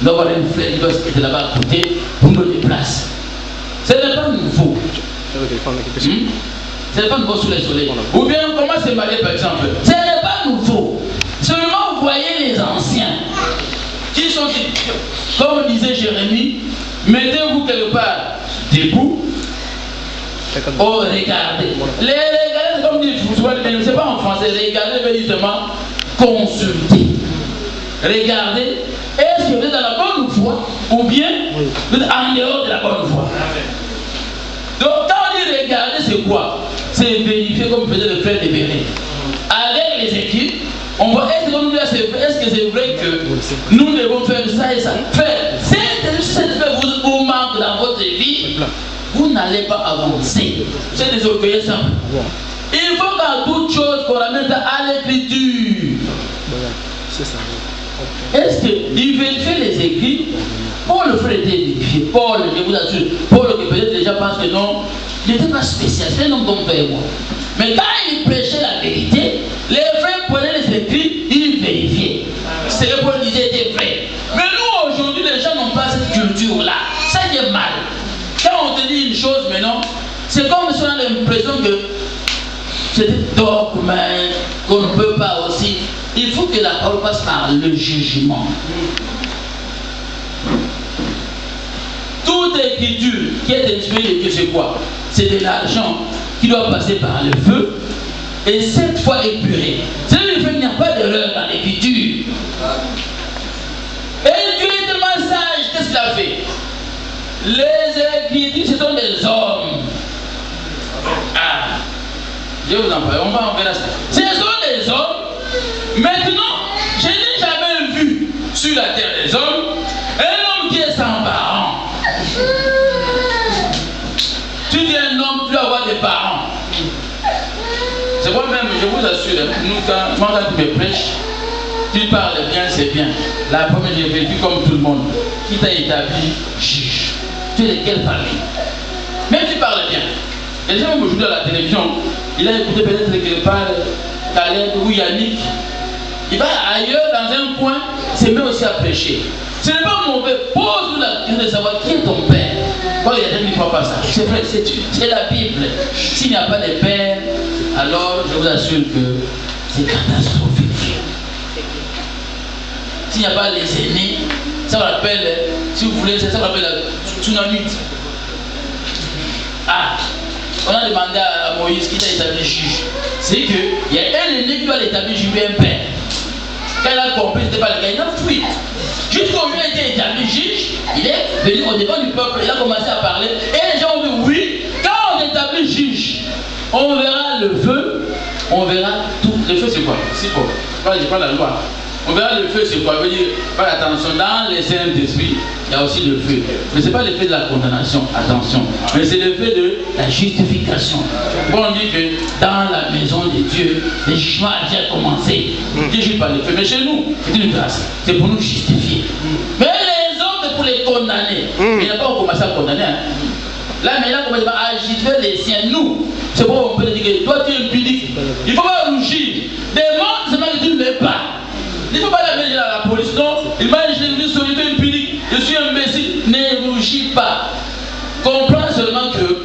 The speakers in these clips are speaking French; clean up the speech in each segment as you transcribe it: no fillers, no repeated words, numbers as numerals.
il doit avoir une flèche, il doit être là-bas à côté pour me déplacer. Ce n'est pas nouveau. Ce n'est pas nouveau sous les soleils. Ou bien comment se marier par exemple. Ce n'est pas nouveau. Seulement vous voyez les anciens qui sont, comme disait Jérémie, mettez-vous quelque part debout. Oh, regardez. Les regarder, comme dit, je ne sais pas en français, regarder veut dire seulement consulter. Regardez, est-ce que vous êtes dans la bonne voie ou bien vous êtes en dehors de la bonne voie? Donc quand on dit regarder, c'est quoi? C'est vérifier comme faisait le frère de Béret. Avec les équipes, on voit est-ce que c'est vrai que nous devons faire ça et ça. Cette vous manque dans votre vie, vous n'allez pas avancer. C'est des orgueilleux simples. Il faut qu'à toute chose qu'on ramène à l'écriture. Est-ce qu'il vérifie les écrits? Paul le frère était vérifié. Paul, je vous assure, Paul qui peut-être déjà pense que non, il n'était pas spécial, c'est un homme comme toi et moi. Mais quand il prêchait la vérité, les frères prenaient les écrits, ils vérifiaient. Ce que Paul disait était vrai. Mais nous aujourd'hui, les gens n'ont pas cette culture-là. Ça qui est mal. Quand on te dit une chose maintenant, c'est comme si on a l'impression que c'est des dogmes qu'on ne peut pas aussi. Il faut que la parole passe par le jugement. Toute écriture qui est inspirée de Dieu, c'est quoi? C'est de l'argent qui doit passer par le feu et 7 fois épuré. C'est-à-dire qu'il n'y a pas d'erreur dans l'écriture. Et Dieu est tellement sage, qu'est-ce qu'il a fait? Les écritures, ce sont des hommes. Ah, je vous en prie, on va en faire ça. Ce sont des hommes. Maintenant, je n'ai jamais vu sur la terre des hommes un homme qui est sans parents. Tu dis un homme, tu dois avoir des parents. C'est moi-même, je vous assure, nous, quand tu me prêches, tu parles bien, c'est bien. La première, j'ai vécu comme tout le monde. Qui t'a établi juge. Tu es de quelle famille? Même tu parles bien. Les gens aujourd'hui à la télévision, il a écouté peut-être quelque part Caleb ou Yannick. Il va ailleurs dans un coin, c'est même aussi à prêcher. Ce n'est pas mauvais. Pose-nous la question de savoir qui est ton père. Quand il y a des gens qui ne croient pas ça. C'est vrai, c'est la Bible. S'il n'y a pas de père, alors je vous assure que c'est catastrophique. S'il n'y a pas les aînés, ça me rappelle, si vous voulez, ça me rappelle la tsunami. Ah, on a demandé à Moïse qui t'a établi juge. C'est qu'il y a un aîné qui doit l'établir juge et un père. Quand il a compris, ce n'était pas le cas, il a fui. Jusqu'au jour où il a été établi juge, il est venu au devant du peuple, il a commencé à parler. Et les gens ont dit oui, quand on établit juge, on verra le feu, on verra tout. Le feu c'est quoi? C'est quoi? Je prends la loi. On verra le feu c'est quoi? Je veux dire, faites attention, dans les Saint-Esprit, il y a aussi le feu. Mais ce n'est pas le fait de la condamnation, attention. Mais c'est le fait de la justification. Bon, on dit que dans la maison de Dieu, le jugement a déjà commencé. Dieu ne juge pas le feu. Mais chez nous, c'est une grâce. C'est pour nous justifier. Mais les autres, c'est pour les condamner. Il n'a pas commencé à condamner. Là, maintenant, on commence à agiter les siens. Nous, c'est pourquoi on peut dire que toi, tu es impudique. Il ne faut pas rougir. Demande seulement que tu ne l'es pas. Il ne faut pas l'amener à la police. Non, il m'a dit, je suis solide, impunique, je suis imbécile. Ne rougis pas. Comprends seulement que,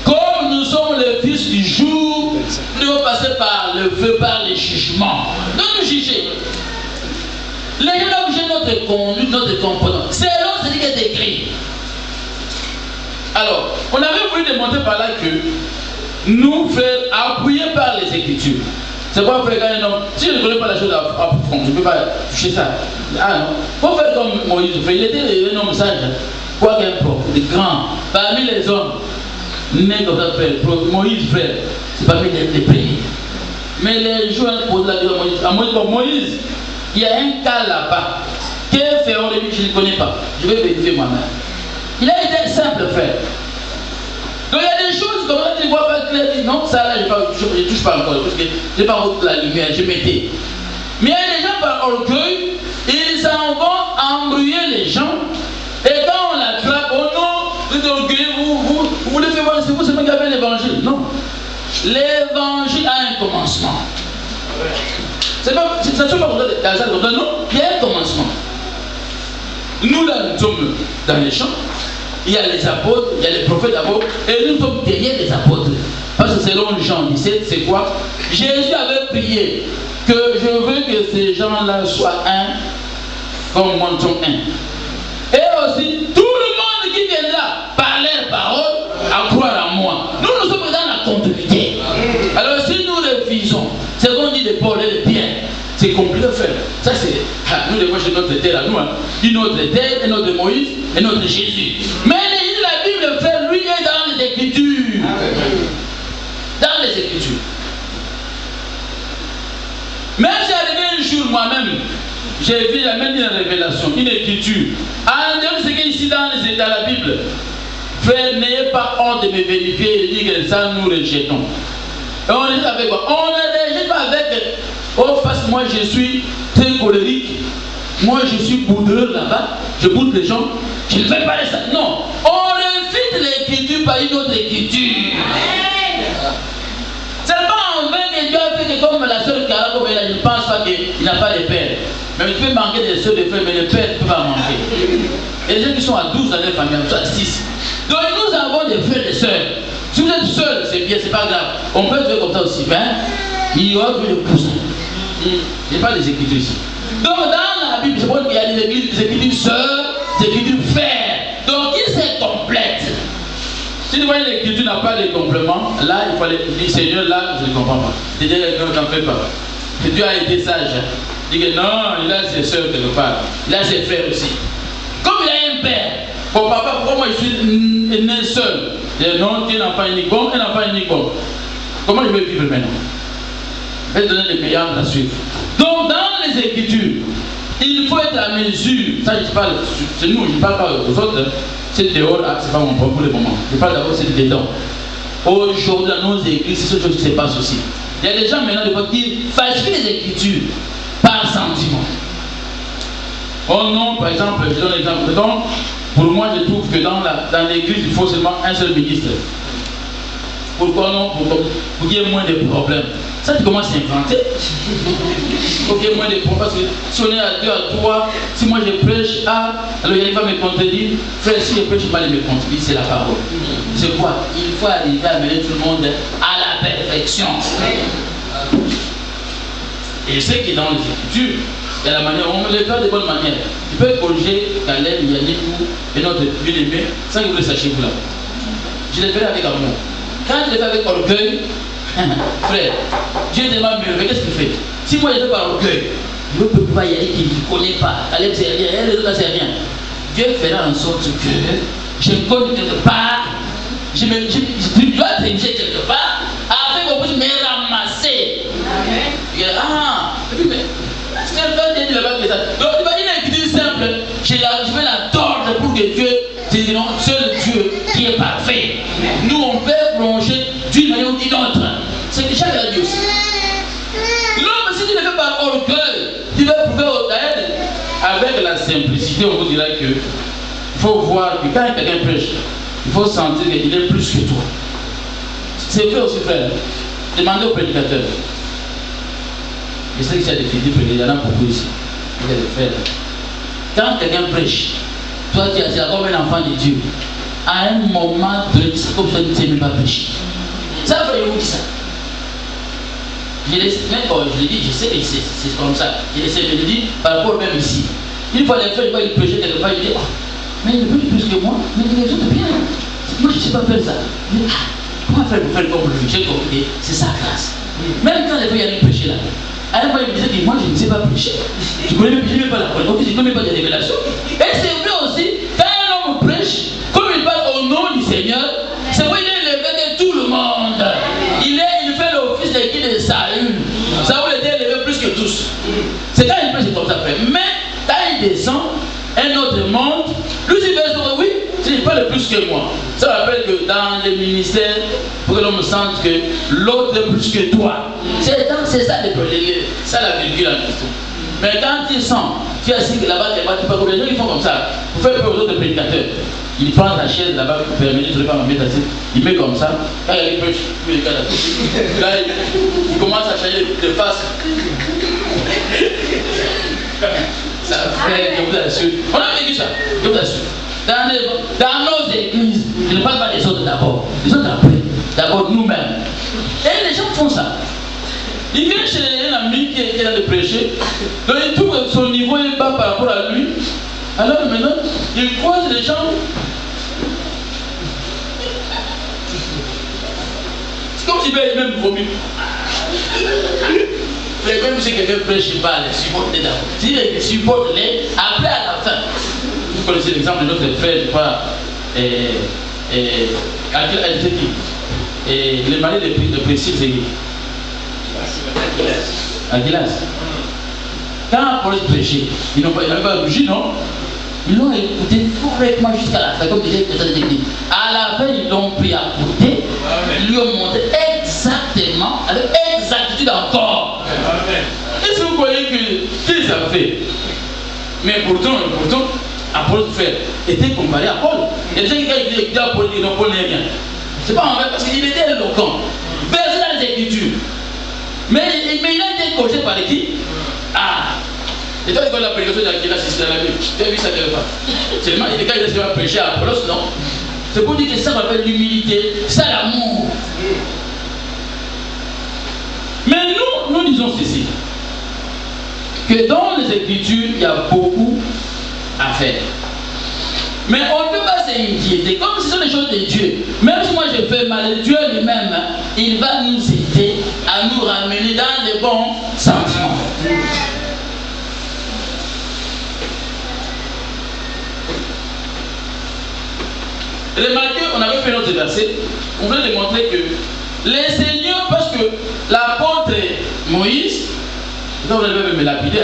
comme nous sommes les fils du jour, nous devons passer par le feu, par les jugements. Donc nous juger. Les gens doivent juger notre conduite, notre comportement. C'est là ce qui est écrit. Alors, on avait voulu démontrer par là que nous faire appuyer par les Écritures. C'est pas pour un homme. Si je ne connais pas la chose à fond, je ne peux pas toucher ça. Ah non. Il faut faire comme Moïse. Il était un homme sage. Quoi qu'un prophète, de grand. Parmi les hommes, né comme ça, frère. Moïse, frère, c'est parmi les premiers. Mais les jours posent la question à Moïse. À Moïse, il y a un cas là-bas. Quel feront les je ne connais pas. Je vais vérifier moi-même. Il a été simple, frère. Donc il y a des choses comme ça, tu ne vois pas clair, non, ça là, je ne touche pas encore, parce que je n'ai pas la lumière, je m'étais. Mais il y a des gens par orgueil, ils s'en vont embrouiller les gens, et quand on l'attrape, oh non, vous êtes orgueilleux, vous voulez faire voir, c'est vous seulement qui avez l'évangile. Non. L'évangile a un commencement. Ça ne se passe pas comme ça, non, il y a un commencement. Nous là, nous sommes dans les champs. Il y a les apôtres, il y a les prophètes d'abord, et nous sommes derrière les apôtres. Parce que selon Jean 17, c'est quoi? Jésus avait prié que je veux que ces gens-là soient un, comme moi nous sommes un. Et aussi, tout le monde qui viendra par leurs paroles à croire en moi. Nous sommes dans la continuité. Alors si nous refusons ce qu'on dit de Paul et de Pierre, c'est compliqué à faire. Ça c'est, nous les voyons chez notre terre à nous, une autre terre, un autre Moïse, un autre Jésus. Mais la Bible, frère, lui est dans les Écritures. Dans les Écritures. Même si arrivé un jour moi-même, j'ai vu la même révélation, une écriture. À l'intérieur de ce qui est ici dans la Bible, frère, n'ayez pas honte de me vérifier et dire que ça nous rejetons. Et on est avec quoi? On ne rejette pas avec oh, parce que moi je suis très colérique, moi je suis boudeur là-bas, je boude les gens, je ne fais pas ça. Non, on refute l'écriture par une autre écriture. C'est pas en vain que Dieu a fait que comme la sœur Cara, comme elle, je ne pense pas qu'il n'a pas de père. Mais tu peux manquer des sœurs de frères, mais les pères ne peuvent pas manquer. Et les gens qui sont à 12 dans leur famille, soit à 6. Donc nous avons des frères et des sœurs. Si vous êtes seul, c'est bien, c'est pas grave. On peut être comme ça aussi. Mais il y aura que le cousin. Il n'y a pas des écritures ici. Donc dans la Bible, c'est pour qu'il y a des écritures sœurs, des écritures frères. Donc ils se complètent. Si vous voyez l'écriture n'a pas de complément, là il faut dire Seigneur, là je ne comprends pas. C'est-à-dire que n'en fais pas. Que Dieu a été sage. Il dit que non, il a ses soeurs quelque part. Il a ses frères aussi. Comme il a un père, bon papa, pourquoi moi je suis né seul? Non, tu es un enfant unique bon, un enfant unique bon. Comment je vais vivre maintenant? Je vais donner les meilleurs à suivre. Donc dans les Écritures, il faut être à mesure. Ça je parle, c'est nous, je ne parle pas aux autres. C'est dehors, c'est pas mon propre pour le moment. Je parle d'abord, c'est dedans. Aujourd'hui, dans nos églises, c'est ce chose qui se passe aussi. Il y a des gens maintenant qui falsifient les Écritures par sentiment. Oh non, par exemple, je donne l'exemple. Donc, pour moi, je trouve que dans l'église, il faut seulement un seul ministre. Pourquoi non? Pour qu'il y ait moins de problèmes. Ça, tu commences à inventer. Pour qu'il y ait moins de problèmes. Parce que si on est à 2, à 3, si moi je prêche, alors il va me contredire. Frère, si je prêche mal, il me contredit, c'est la parole. C'est quoi? Il faut arriver à mener tout le monde à la perfection. Et je sais que dans les Écritures, il y a la manière, on le fait de bonne manière. Tu peux corriger Caleb, Yannick et notre bien-aimé sans que vous le sachiez vous là. Je l'ai fait avec amour. Quand je l'ai fait avec orgueil, frère, Dieu est tellement mieux. Qu'est-ce qu'il fait? Si moi je fais par orgueil, je ne peux pas y aller qu'il ne connaît pas. Caleb c'est rien, les autres c'est rien. Dieu fera en sorte que je connais quelque part, je dois tricher quelque part, afin qu'on puisse me ramasser. Donc, il est simple. Je vais la tordre pour que Dieu, c'est seul Dieu qui est parfait. Nous, on peut plonger d'une manière ou d'une autre. C'est déjà la Dieu. L'homme, si tu le fais par orgueil, tu vas prouver au d'aide. Avec la simplicité, on vous dira que il faut voir que quand quelqu'un prêche, il faut sentir qu'il est plus que toi. C'est vrai aussi, frère. Demandez au prédicateur. Je sais que c'est défini, il y en a beaucoup ici. Il y a des frères. Quand quelqu'un prêche, toi tu es comme un enfant de Dieu. À un moment donné, c'est comme ça que tu ne sais même pas prêcher. Ça, frère, je vous dis ça. Je l'ai dit, je sais que c'est comme ça. Je le dis par rapport même ici. Une fois les frères, je vois il prêcher quelque part, il dit, oh, mais il peut plus que moi, mais les autres bien. Moi je ne sais pas faire ça. Il dit, comment faire pour faire comme lui? J'ai compris, c'est sa grâce. Même quand les frères viennent prêcher là. À la fois, il me disait que moi, je ne sais pas prêcher. Je ne connais pas la parole. Je ne connais pas des révélations. Et c'est vrai aussi, quand un homme prêche, comme il parle au nom du Seigneur, c'est vrai qu'il est élevé de tout le monde. Il fait l'office de qui de Saül. Saül était élevé plus que tous. C'est quand il prêche, c'est comme ça, frère. Mais quand il descend, un autre monte, lui, il fait dire oui, tu n'es pas le plus que moi. Ça rappelle que dans les ministères, pour que l'homme sente que l'autre est plus que toi. C'est ça, ça la virgule en question. Mais quand tu sens, tu es assis là-bas, tu peux comme les gens qui font comme ça, pour faire peur aux autres prédicateurs. Il prend la chaise là-bas pour permettre de ne pas me mettre assis. Il met comme ça, quand il prêche, tous les cas là, il commence à changer de face. Ça fait, je vous assure. On a vécu ça. Je t'assure. Dans nos églises, je ne parle pas des autres d'abord. Les autres après. D'abord nous-mêmes. Et les gens font ça. Il vient chez un ami qui est là de prêcher. Donc il trouve que son niveau est bas par rapport à lui. Alors maintenant, il croise les gens. C'est comme s'il veut même vomir. Même si quelqu'un prêche, il parle, supporte-les d'abord. S'il supporte les, après à la fin. Vous connaissez l'exemple de notre frère, je crois, le mari de Priscille, c'est qui? Aguilas. Quand Apollos prêchait, ils n'ont pas bougé, non? Ils l'ont écouté correctement jusqu'à la fin, comme disait le président de l'église. À la fin, ils l'ont pris à côté, ils lui ont montré exactement, avec exactitude encore. Est-ce que vous croyez qu'ils ont fait? Mais pourtant, Apollos frère était comparé à Paul. Il y a des gens qui disaient à Paul, ils n'ont pas rien. C'est pas en vrai parce qu'il était éloquent. Versé dans les Écritures. Mais il a été coaché par qui? Ah! Et toi, quand la prédication d'Aquila, c'est dans la Bible. Tu as vu ça quelque part? Seulement, il est quand il va prêcher à Apollos, non? C'est pour dire que ça m'appelle l'humilité, ça l'amour. Mais nous disons ceci. Que dans les Écritures, il y a beaucoup à faire. Mais on ne peut pas s'inquiéter, comme ce sont les choses de Dieu. Même si moi je fais mal, Dieu lui-même, il va nous aider à nous ramener dans les bons sentiments. Remarquez, on avait fait notre verset, on voulait démontrer que les seigneurs, parce que l'apôtre Moïse, vous allez me lapider,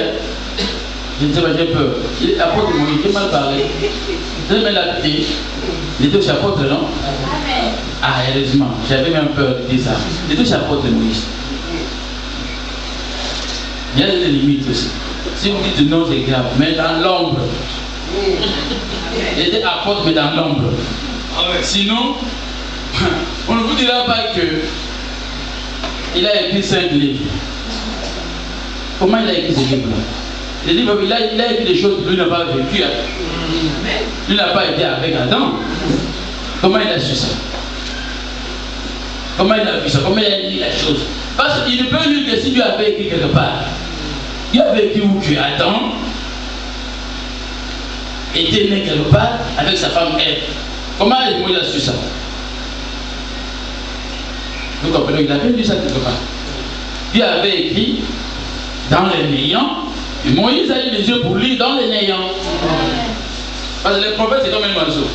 je ne sais pas, j'ai peur. L'apôtre Moïse, j'ai mal parlé. Je vais me lapider. Il était aussi apôtre, non? Ah, heureusement, j'avais même peur de dire ça. Il était aussi apôtre Moïse. Il y a des limites aussi. Si vous dites non, c'est grave, mais dans l'ombre. Il était apôtre, mais dans l'ombre. Sinon, on ne vous dira pas que il a écrit 5 livres. Comment il a écrit ces livres-là? Les livres, il a écrit des choses que lui n'a pas vécues. Lui n'a pas été avec Adam. Comment il a su ça? Comment il a vu ça? Comment il a dit la chose? Parce qu'il ne peut lire que si Dieu avait écrit quelque part. Il a vécu où que Adam était né quelque part avec sa femme Ève. Comment il a su ça? Vous comprenez, il a bien dit ça quelque part. Dieu avait écrit dans les néants, et Moïse a eu les yeux pour lire dans les néants. Parce que les prophètes, c'est comme un oiseau.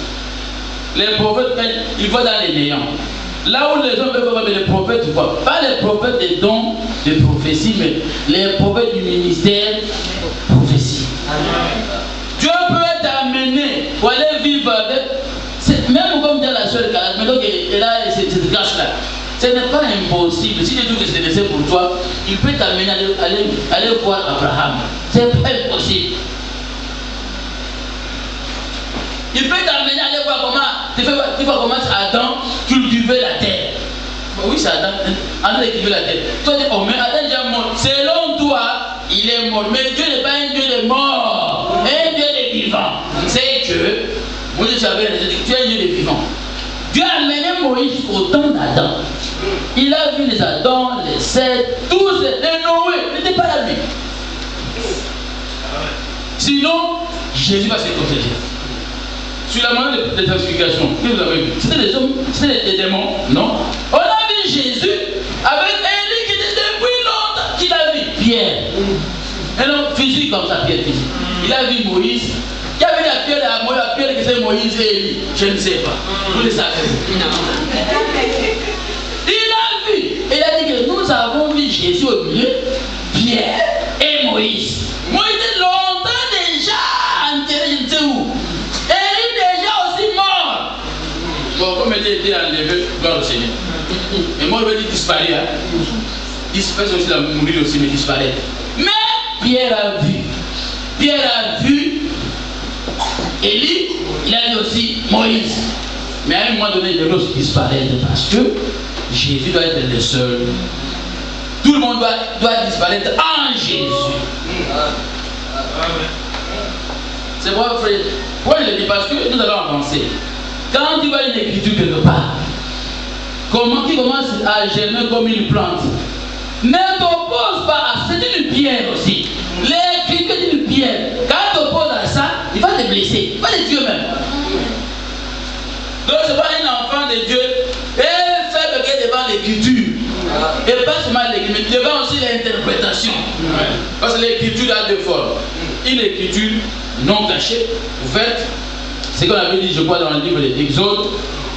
Les prophètes, ils voient dans les néants. Là où les gens peuvent voir, mais les prophètes, tu vois, pas les prophètes des dons de prophétie, mais les prophètes du ministère de prophétie. Dieu peut t'amener pour aller vivre avec. Même comme dit la soeur Calade, mais donc elle a cette grâce-là. Ce n'est pas impossible. Si Dieu trouve que c'est nécessaire pour toi, il peut t'amener à aller voir Abraham. C'est pas impossible. Il peut t'amener à aller voir comment Adam cultivait la terre. Oui, c'est Adam. Adam cultivait la terre. Toi, tu dis, oh, mais Adam est déjà mort. Selon toi, il est mort. Mais Dieu n'est pas un Dieu de mort. Un Dieu de vivant. C'est que, Moïse savait, tu es un Dieu de vivant. Dieu a amené Moïse au temps d'Adam. Il a vu les Adam, les Seth, tous les Noé. Il n'était pas là lui. Sinon, Jésus va se protéger. Sur la manière de transfiguration, que vous avez vu? C'était des hommes, c'était des démons, non? On a vu Jésus avec Élie qui était depuis longtemps. Qui l'a vu? Pierre. Un homme physique comme ça, Pierre physique. Il a vu Moïse. Qui a vu la pierre à Moïse, la pierre que c'est Moïse et Élie? Je ne sais pas. Vous le savez. Il a vu. Et il a dit que nous avons vu Jésus au milieu, Pierre et Moïse. Moïse était longtemps déjà enterré, je ne sais où. Élie déjà aussi mort. Bon, comme il était enlevé, gloire au Seigneur. Mais moi, je vais dire disparaître. Hein. Disparaître aussi, la mourir aussi, mais disparaître. Mais Pierre a vu. Pierre a vu Élie, il a vu aussi Moïse. Mais à un moment donné, il doit aussi disparaître parce que Jésus doit être le seul. Tout le monde doit disparaître en Jésus. C'est moi, frère. Pourquoi je le dis? Parce que nous allons avancer. Quand tu vois une écriture quelque part, comment qui commence à germer comme une plante, ne t'oppose pas à. C'est une pierre aussi. L'écriture est une pierre. Quand tu t'opposes à ça, il va te blesser. Il va te tuer même. Donc c'est pas un enfant de Dieu. Et faible qui est devant l'écriture. Et pas seulement l'écriture, mais devant aussi l'interprétation. Parce que l'écriture a deux formes. Une écriture non cachée, ouverte. C'est ce qu'on avait dit, je crois, dans le livre de l'Exode.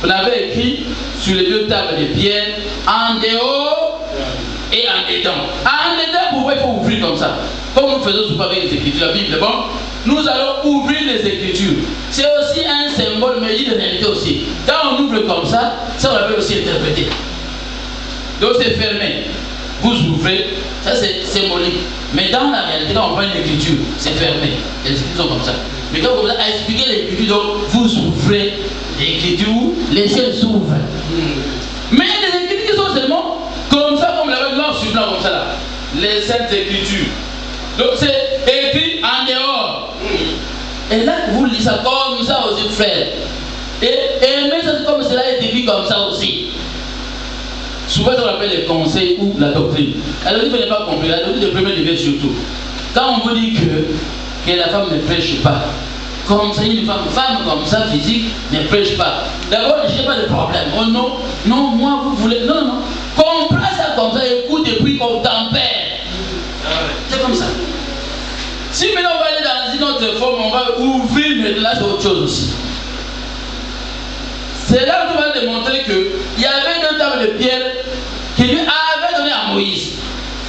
On avait écrit sur les deux tables de pierre, en dehors et en dedans. En dedans, pourquoi il faut ouvrir comme ça? Comme nous faisons souvent avec les écritures, la Bible, bon, nous allons ouvrir les écritures. C'est aussi un symbole, mais il y a une réalité aussi. Quand on ouvre comme ça, ça on appelle aussi interpréter. Donc c'est fermé. Vous ouvrez, ça c'est symbolique. Mais dans la réalité, quand on prend une écriture, c'est fermé. Les écritures sont comme ça. Mais quand vous avez expliqué l'écriture, donc vous ouvrez l'écriture, les ciels s'ouvrent. Mais les écritures qui sont seulement comme ça, comme la noir sur blanc, comme ça là. Les saintes écritures. Donc c'est écrit en dehors. Et là, vous lisez ça comme ça aussi, frère. Et aimer ça comme cela est écrit comme ça aussi. Souvent, on appelle les conseils ou la doctrine. La doctrine n'est pas compris. La doctrine de premier degré surtout. Quand on vous dit que la femme ne prêche pas, comme ça, une femme comme ça, physique, ne prêche pas. D'abord, je n'ai pas de problème. Oh non, non, moi, vous voulez. Non, non, non. Comprends ça comme ça, écoute et puis qu'on tempère. C'est comme ça. Si maintenant on va aller dans une autre forme, on va ouvrir, mais là c'est autre chose aussi. C'est là où on va démontrer qu'il y avait deux tables de pierre que Dieu avait donné à Moïse.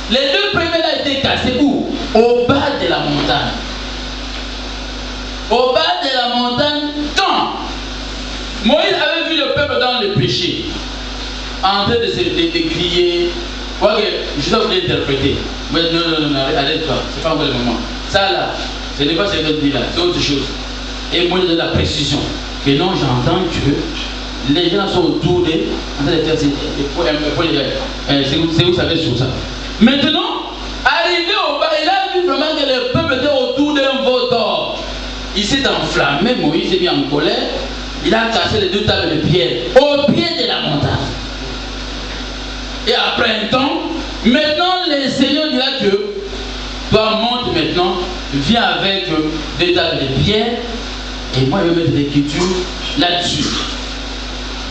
Les deux premiers là étaient cassés où? Au bas de la montagne. Au bas de la montagne, quand Moïse avait vu le peuple dans le péché, en train de crier, je dois vous l'interpréter. Mais non, arrête-toi, c'est pas encore le moment. Ça là, ce n'est pas ce que je dis là, c'est autre chose. Et moi je donne la précision. Que non, j'entends que les gens sont autour d'eux, en train de faire c'est vous savez sur ça. Maintenant, arrivé au bas, il a vu vraiment que le peuple était autour d'un veau d'or. Il s'est enflammé, Moïse s'est mis en colère, il a cassé les deux tables de pierre au pied de la montagne. Et après un temps, maintenant le Seigneur dira que toi monte maintenant, viens avec des tables de pierre, et moi je vais mettre l'écriture là-dessus.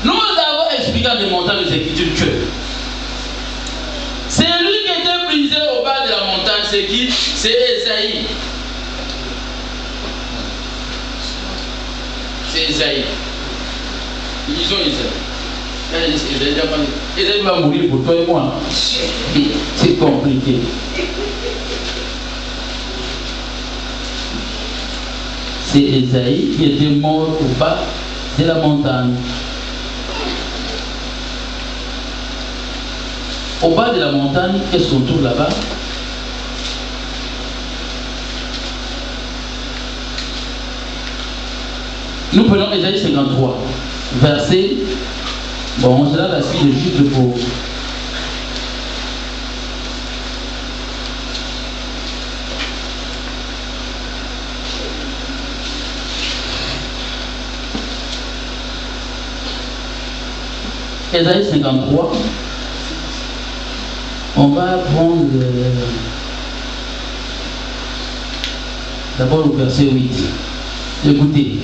Nous avons expliqué en démontrant les écritures que c'est lui qui était brisé au bas de la montagne, c'est qui? C'est Esaïe. C'est Esaïe. Ils ont Esaïe. Esaïe va mourir pour toi et moi. C'est compliqué. C'est Esaïe qui était mort au bas de la montagne. Au bas de la montagne, qu'est-ce qu'on trouve là-bas? Nous prenons Esaïe 53, verset. Bon, c'est là la suite juste pour. Esaïe 53. On va prendre d'abord le verset 8. Écoutez,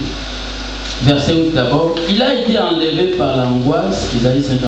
verset 8 d'abord. Il a été enlevé par l'angoisse, Esaïe 53.